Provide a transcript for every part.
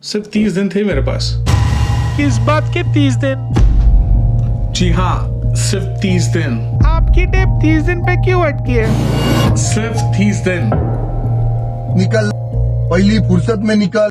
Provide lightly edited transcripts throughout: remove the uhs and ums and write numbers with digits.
सिर्फ 30 दिन थे मेरे पास। किस बात के 30 दिन? जी हाँ, सिर्फ 30 दिन। आपकी टेप 30 दिन पे क्यों अटकी है? सिर्फ 30 दिन। निकल, पहली फुर्सत में निकल।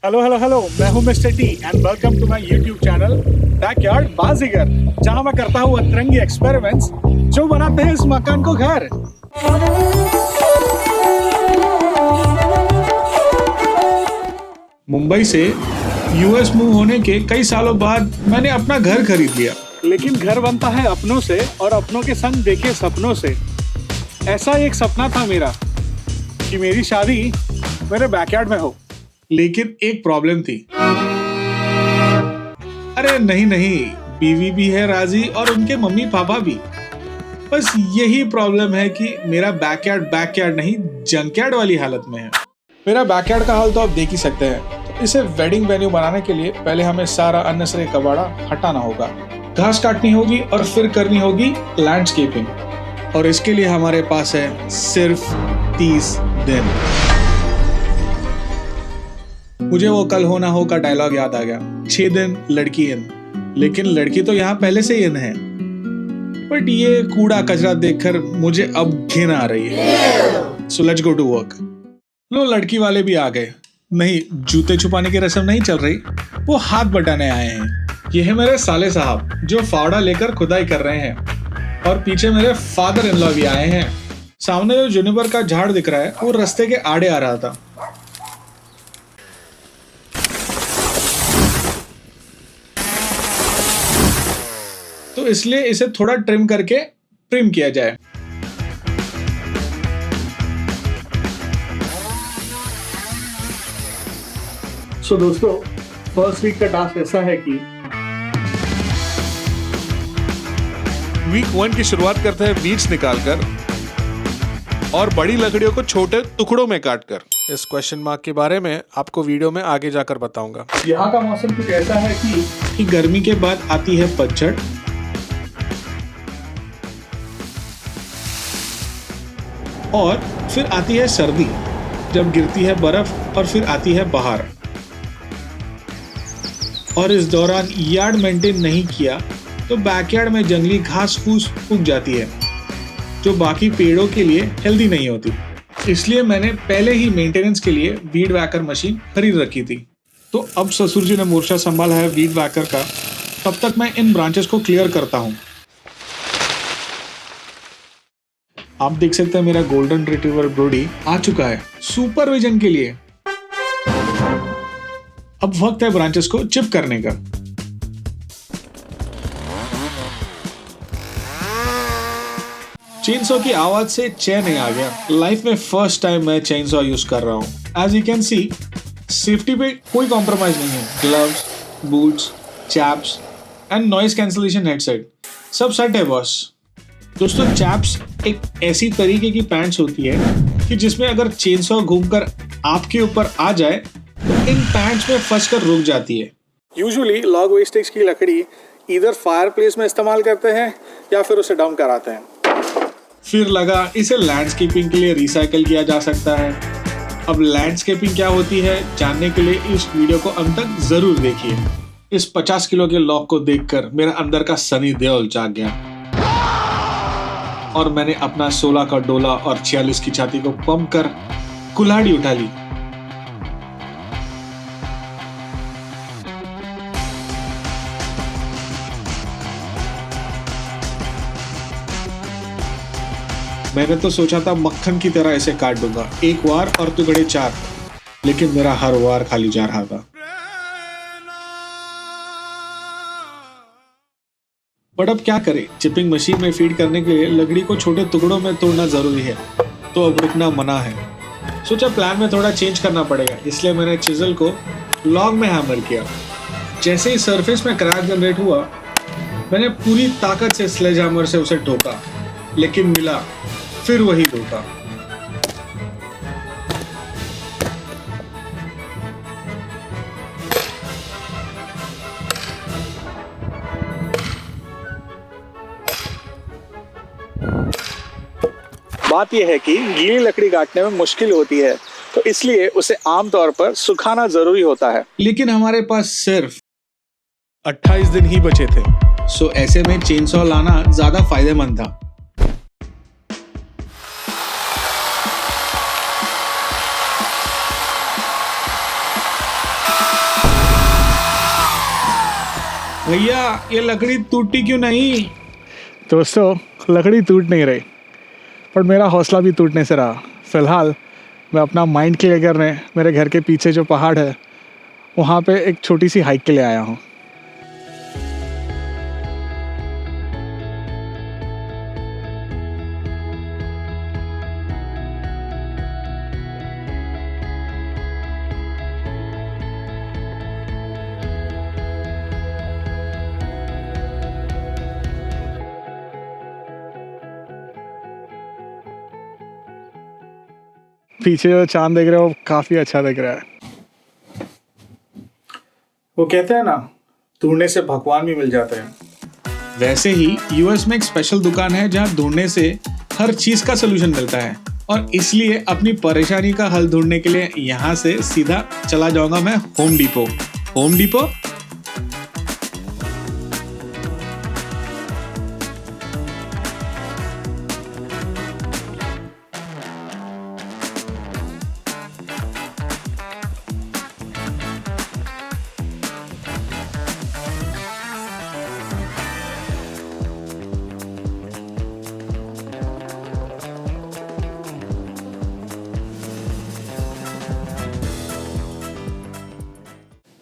हेलो हेलो हेलो, मैं हूं mister T and welcome to my YouTube channel backyard Baazigar, जहां मैं करता हूं अतरंगी एक्सपेरिमेंट्स जो बनाते हैं इस मकान को घर। मुंबई से यूएस मूव होने के कई सालों बाद मैंने अपना घर खरीद लिया। लेकिन घर बनता है अपनों से और अपनों के संग देखे सपनों से। ऐसा एक सपना था मेरा कि मेरी शादी मेरे बैकयार्ड में हो। लेकिन एक प्रॉब्लम थी। अरे नहीं, बीवी भी है राजी और उनके मम्मी पापा भी। बस यही प्रॉब्लम है कि मेरा बैकयार्ड नहीं, जंकयार्ड वाली हालत में है। मेरा बैकयार्ड का हाल तो आप देख ही सकते हैं। तो इसे वेडिंग वेन्यू बनाने के लिए पहले हमें सारा अननेसेसरी कबाड़ा हटाना होगा, घास काटनी होगी और फिर करनी होगी लैंडस्केपिंग। और इसके लिए हमारे पास है सिर्फ 30 दिन। मुझे वो कल हो ना हो का डायलॉग याद आ गया। 6 दिन लड़की इन, लेकिन लड़की तो यहाँ पहले से इन है। बट ये कूड़ा कचरा देखकर मुझे अब घिन आ रही है। So let's go to work. लो, लड़की वाले भी आ गए। नहीं, जूते छुपाने की रस्म नहीं चल रही, वो हाथ बटाने आए हैं। ये है मेरे साले साहब जो फावड़ा लेकर खुदाई कर रहे हैं। और पीछे मेरे फादर इन लॉ भी आए हैं। सामने जो जुनिपर का झाड़ दिख रहा है वो रास्ते के आड़े आ रहा था। तो इसलिए इसे थोड़ा ट्रिम करके ट्रिम किया जाए। सो दोस्तों, फर्स्ट वीक का टास्क ऐसा है कि वीक 1 की शुरुआत करते हैं वीड्स निकालकर और बड़ी लकड़ियों को छोटे टुकड़ों में काटकर। इस क्वेश्चन मार्क के बारे में आपको वीडियो में आगे जाकर बताऊंगा। यहाँ का मौसम कुछ ऐसा है कि गर्मी के बाद आती है पतझड़ और फिर आती है सर्दी, जब गिरती है बर्फ और फिर आती है बहार। और इस दौरान यार्ड मेंटेन नहीं किया तो बैकयार्ड में जंगली घास फूस उग जाती है, जो बाकी पेड़ों के लिए हेल्दी नहीं होती। इसलिए मैंने पहले ही मेंटेनेंस के लिए वीड वैकर मशीन खरीद रखी थी। तो अब ससुर जी ने मोर्चा संभाला है वीड वैकर का। तब तक मैं इन ब्रांचेस को क्लियर करता हूँ। आप देख सकते हैं मेरा गोल्डन रिट्रीवर ब्रोडी आ चुका है सुपरविजन के लिए। अब वक्त है ब्रांचेस को चिप करने का। चेनसॉ की आवाज से चैन आ गया। लाइफ में फर्स्ट टाइम मैं चेनसॉ यूज कर रहा हूं। As you can see, safety पे कोई कॉम्प्रोमाइज नहीं है। Gloves, boots, chaps and noise cancellation headset सब सेट है बॉस। दोस्तों, चैप्स एक ऐसी तरीके की पैंट्स होती है कि जिसमें अगर चेनसॉ घूमकर आपके ऊपर आ जाए तो इन पैंट्स में फंसकर रुक जाती है। यूजुअली लॉग वेस्टेज की लकड़ी इधर फायर प्लेस में इस्तेमाल करते हैं या फिर उसे डंप कराते हैं। फिर लगा इसे लैंडस्केपिंग के लिए रिसाइकल किया जा सकता है। अब लैंडस्केपिंग क्या होती है जानने के लिए इस वीडियो को अंत तक जरूर देखिए। इस 50 किलो के लॉक को देखकर मेरा अंदर का सनी देओल जाग गया और मैंने अपना 16 का डोला और 46 की छाती को पंप कर कुल्हाड़ी उठा ली। मैंने तो सोचा था मक्खन की तरह इसे काट दूंगा, एक वार और टुकड़े 4, लेकिन मेरा हर वार खाली जा रहा था। बट अब क्या करें, चिपिंग मशीन में फीड करने के लिए लकड़ी को छोटे टुकड़ों में तोड़ना जरूरी है। तो अब रुकना मना है। सोचा प्लान में थोड़ा चेंज करना पड़ेगा, इसलिए मैंने चिजल को लॉग में हैमर किया। जैसे ही सरफेस में क्रैक जनरेट हुआ, मैंने पूरी ताकत से स्लेज हैमर से उसे ठोका, लेकिन मिला फिर वही धोखा। बात यह है कि गीली लकड़ी काटने में मुश्किल होती है, तो इसलिए उसे आमतौर पर सुखाना जरूरी होता है। लेकिन हमारे पास सिर्फ 28 दिन ही बचे थे। सो ऐसे में चेनसॉ लाना ज्यादा फायदेमंद था। भैया ये लकड़ी टूटी क्यों नहीं? दोस्तों, लकड़ी टूट नहीं रही, पर मेरा हौसला भी टूटने से रहा। फिलहाल मैं अपना माइंड क्लियर करने मेरे घर के पीछे जो पहाड़ है वहाँ पे एक छोटी सी हाइक के लिए आया हूँ। पीछे जो चांद देख रहे हो काफ़ी अच्छा दिख रहा है। वो कहते हैं ना, ढूंढने से भगवान भी मिल जाते हैं। वैसे ही यूएस में एक स्पेशल दुकान है जहाँ ढूंढने से हर चीज का सोल्यूशन मिलता है, और इसलिए अपनी परेशानी का हल ढूंढने के लिए यहाँ से सीधा चला जाऊंगा मैं होम डिपो। होम डिपो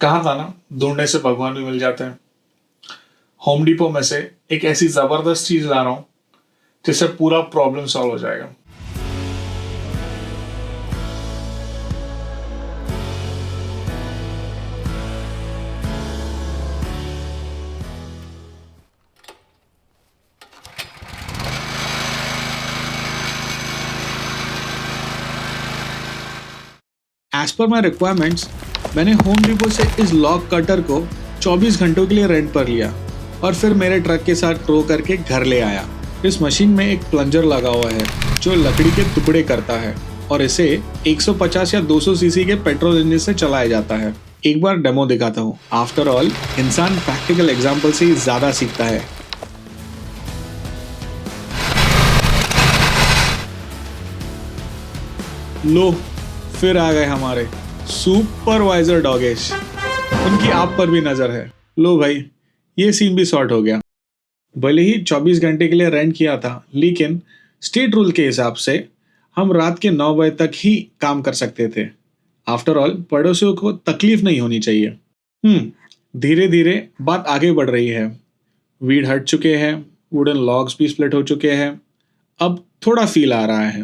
कहा था ना, ढूंढने से भगवान भी मिल जाते हैं। होम डिपो में से एक ऐसी जबरदस्त चीज ला रहा हूं जिससे पूरा प्रॉब्लम सॉल्व हो जाएगा। एज पर माई रिक्वायरमेंट्स मैंने होम डिपो से इस लॉक कटर को 24 घंटों के लिए रेंट पर लिया और फिर मेरे ट्रक के साथ टो करके घर ले आया। इस मशीन में एक प्लंजर लगा हुआ है जो लकड़ी के टुकड़े करता है और इसे 150 या 200 सीसी के पेट्रोल इंजन से चलाया जाता है। एक बार डेमो दिखाता हूँ। आफ्टर ऑल इंसान प्रैक्टिकल एग्जाम्पल से ही ज्यादा सीखता है। लो, फिर आ गए हमारे सुपरवाइजर डॉगेश। उनकी आप पर भी नजर है। लो भाई, ये सीन भी सॉर्ट हो गया। भले ही 24 घंटे के लिए रेंट किया था, लेकिन स्टेट रूल के हिसाब से हम रात के 9 बजे तक ही काम कर सकते थे। आफ्टर ऑल पड़ोसियों को तकलीफ नहीं होनी चाहिए। धीरे धीरे बात आगे बढ़ रही है। वीड हट चुके हैं, वुडन लॉग्स भी स्प्लिट हो चुके हैं। अब थोड़ा फील आ रहा है।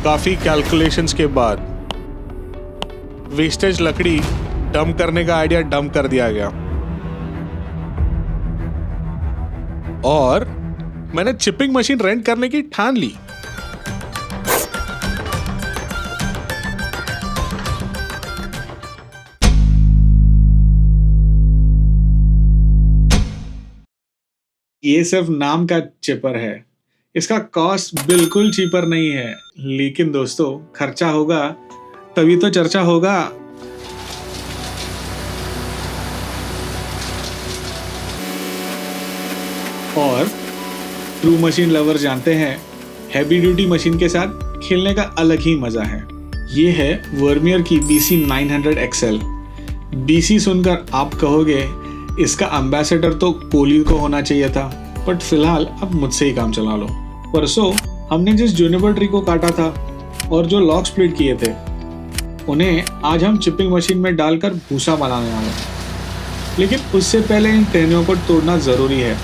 काफी कैलकुलेशंस के बाद वेस्टेज लकड़ी डंप करने का आइडिया डंप कर दिया गया और मैंने चिपिंग मशीन रेंट करने की ठान ली। ये सिर्फ नाम का चिपर है, इसका कॉस्ट बिल्कुल चीपर नहीं है। लेकिन दोस्तों, खर्चा होगा तभी तो चर्चा होगा। और ट्रू मशीन लवर जानते हैं, हैवी ड्यूटी मशीन के साथ खेलने का अलग ही मजा है। ये है वर्मियर की BC 900 XL। BC सुनकर आप कहोगे इसका एम्बेसडर तो कोहली को होना चाहिए था, बट फिलहाल अब मुझसे ही काम चला लो। परसों हमने जिस जूनिपर ट्री को काटा था और जो लॉक स्प्लिट किए थे, उन्हें आज हम चिपिंग मशीन में डालकर भूसा बनाने वाले हैं। लेकिन उससे पहले इन टहनियों को तोड़ना ज़रूरी है,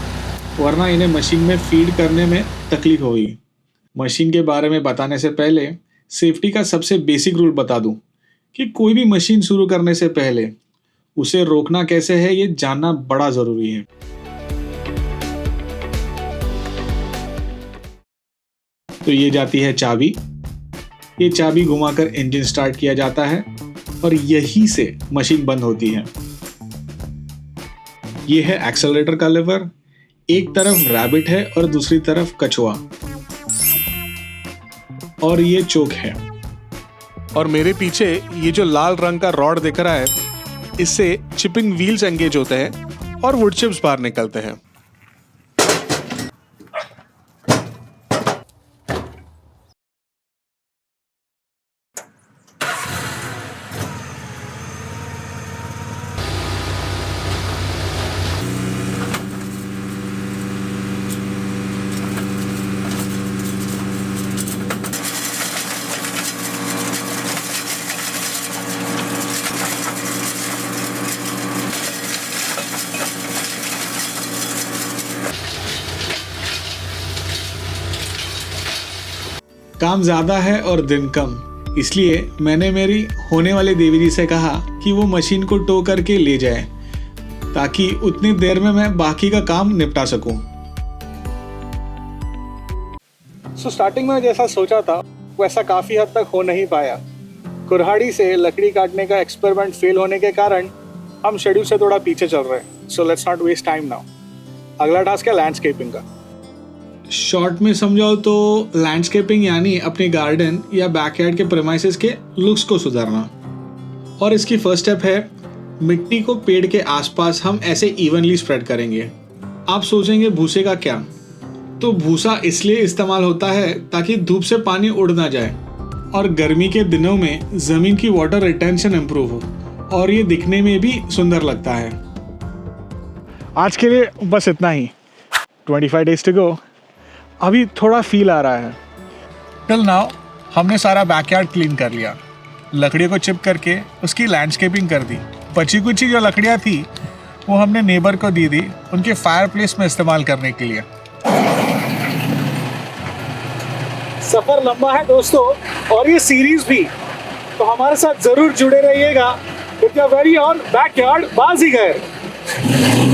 वरना इन्हें मशीन में फीड करने में तकलीफ होगी। मशीन के बारे में बताने से पहले सेफ्टी का सबसे बेसिक रूल बता दूं कि कोई भी मशीन शुरू करने से पहले उसे रोकना कैसे है ये जानना बड़ा ज़रूरी है। तो ये जाती है चाबी। ये चाबी घुमाकर इंजन स्टार्ट किया जाता है और यहीं से मशीन बंद होती है। ये है एक्सेलरेटर का लेवर। एक तरफ रैबिट है और दूसरी तरफ कछुआ। और ये चोक है। और मेरे पीछे ये जो लाल रंग का रॉड दिख रहा है, इससे चिपिंग व्हील्स एंगेज होते हैं और वुड चिप्स बाहर निकलते हैं। काम ज़्यादा है और दिन कम, इसलिए मैंने मेरी होने वाली देवी जी से कहा कि वो मशीन को टो करके ले जाए ताकि उतनी देर में मैं बाकी का काम निपटा सकूं। स्टार्टिंग में जैसा सोचा था वैसा काफ़ी हद तक हो नहीं पाया। कुल्हाड़ी से लकड़ी काटने का एक्सपेरिमेंट फेल होने के कारण हम शेड्यूल से थोड़ा पीछे चल रहे हैं। So let's not waste time now. अगला टास्क है लैंडस्केपिंग का। शॉर्ट में समझाओ तो लैंडस्केपिंग यानी अपने गार्डन या बैकयार्ड के प्रेमाइसेस के लुक्स को सुधारना। और इसकी फर्स्ट स्टेप है मिट्टी को पेड़ के आसपास हम ऐसे इवनली स्प्रेड करेंगे। आप सोचेंगे भूसे का क्या? तो भूसा इसलिए इस्तेमाल होता है ताकि धूप से पानी उड़ ना जाए और गर्मी के दिनों में ज़मीन की वाटर रिटेंशन इम्प्रूव हो और ये दिखने में भी सुंदर लगता है। आज के लिए बस इतना ही। 25 डेज टू गो। अभी थोड़ा फील आ रहा है। टिल नाउ हमने सारा बैकयार्ड क्लीन कर लिया, लकड़ियों को चिप करके उसकी लैंडस्केपिंग कर दी। बची कुची जो लकड़ियाँ थी वो हमने नेबर को दी थी उनके फायर प्लेस में इस्तेमाल करने के लिए। सफर लंबा है दोस्तों और ये सीरीज भी, तो हमारे साथ जरूर जुड़े रहिएगा with your very own backyard Baazigar.